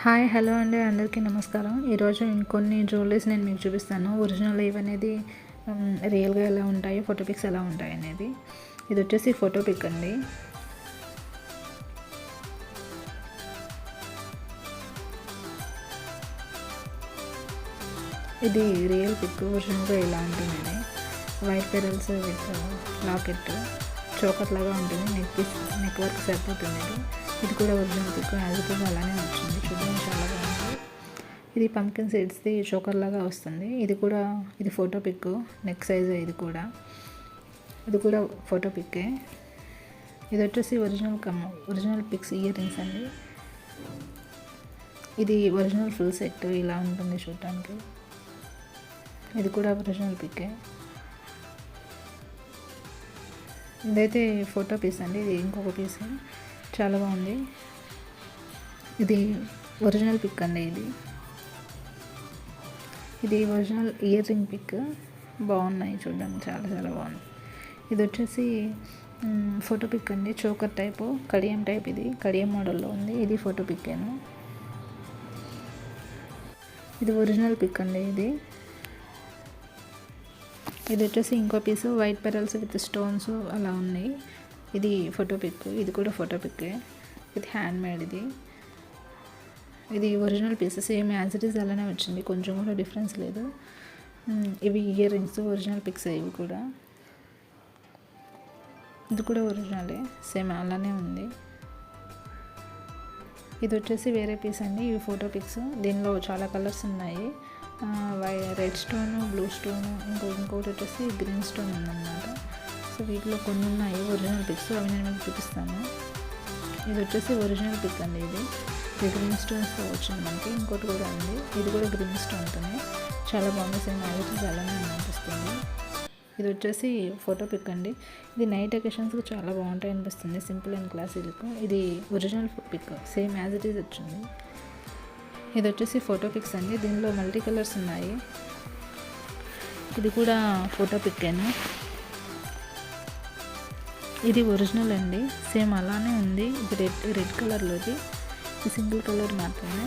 Hi hello అండి, అందరికీ నమస్కారం. ఈరోజు ఇంకొన్ని జ్యువెలరీస్ నేను మీకు చూపిస్తాను. ఒరిజినల్ ఇవనేది రియల్గా ఎలా ఉంటాయి, ఫోటో పిక్స్ ఎలా ఉంటాయి అనేది. ఇది వచ్చేసి ఫోటో పిక్ అండి. ఇది రియల్ పిక్. ఒరిజినల్గా ఇలా ఉంటుంది. వైట్ పెరల్స్ విత్ లాకెట్ చోకట్ లాగా ఉంటుంది. నెక్ వర్క్ సరిపోతుంది. ఇది కూడా original pick. As it is అలానే వచ్చింది. చూడండి, చాలా బాగుంది. ఇది పంకిన్ సీడ్స్ది చోకర్ లాగా వస్తుంది. ఇది ఫోటో పిక్. నెక్ సైజ్ ఇది కూడా ఫోటో పిక్కే. ఇది వచ్చేసి ఒరిజినల్ పిక్స్ ఇయర్ రింగ్స్ అండి. ఇది ఒరిజినల్ ఫుల్ సెట్ ఇలా ఉంటుంది చూడటానికి. ఇది కూడా ఒరిజినల్ పిక్కే. ఇదైతే ఫోటో పీస్ అండి. ఇది ఇంకొక పీస్ చాలా బాగుంది. ఇది ఒరిజినల్ పిక్ అండి. ఇది ఒరిజినల్ ఇయర్ రింగ్ పిక్. బాగున్నాయి చూడండి, చాలా చాలా బాగుంది. ఇది వచ్చేసి ఫోటో పిక్ అండి. Choker type, Kadiyam type. ఇది కడియం మోడల్లో ఉంది. ఇది ఫోటో పిక్కేను. ఇది ఒరిజినల్ పిక్ అండి. ఇది వచ్చేసి ఇంకో పీసు వైట్ పెరల్స్ విత్ స్టోన్స్ అలా ఉన్నాయి. ఇది ఫోటో పిక్. ఇది కూడా ఫోటో పిక్కే. ఇది హ్యాండ్ మేడ్. ఇది original piece. Same as it is అలానే వచ్చింది. కొంచెం కూడా డిఫరెన్స్ లేదు. ఇవి ఇయర్ రింగ్స్ ఒరిజినల్ పిక్స్. ఇవి కూడా ఇది కూడా ఒరిజినలే, సేమ్ అలానే ఉంది. ఇది వచ్చేసి వేరే పీస్ అండి. ఇవి ఫోటో పిక్స్. దీనిలో చాలా కలర్స్ ఉన్నాయి. రెడ్ స్టోను, బ్లూ స్టోను, ఇంకోటి వచ్చేసి గ్రీన్ స్టోన్ ఉందన్నమాట. సో వీటిలో కొన్ని ఉన్నాయి ఒరిజినల్ పిక్స్. అవి నేను మీకు చూపిస్తాను. ఇది వచ్చేసి ఒరిజినల్ పిక్ అండి. ఇది గ్రీన్ స్టోన్స్తో వచ్చింది మనకి. ఇంకోటి కూడా ఉంది. ఇది కూడా గ్రీన్ స్టోన్తోనే చాలా బాగుంది. సేమ్ యాజ్ అలానే అనిపిస్తుంది. ఇది వచ్చేసి ఫోటో పిక్ అండి. ఇది నైట్ అకేషన్స్కి చాలా బాగుంటాయి అనిపిస్తుంది. Simple and classy look. ఇది original pic. Same as it is వచ్చింది. ఇది వచ్చేసి ఫోటో పిక్స్ అండి. దీనిలో మల్టీ కలర్స్ ఉన్నాయి. ఇది కూడా ఫోటో పిక్కేను. ఇది ఒరిజినల్ అండి. సేమ్ అలానే ఉంది. ఇది రెడ్ కలర్లోది. ఇది సింగిల్ కలర్ మాత్రమే.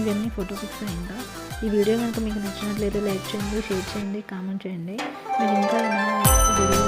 ఇవన్నీ ఫోటో పిక్స్. ఇంకా ఈ వీడియో కనుక మీకు నచ్చినట్లయితే లైక్ చేయండి, షేర్ చేయండి, కామెంట్ చేయండి. మీకు ఇంకా ఏమైనా వీడియో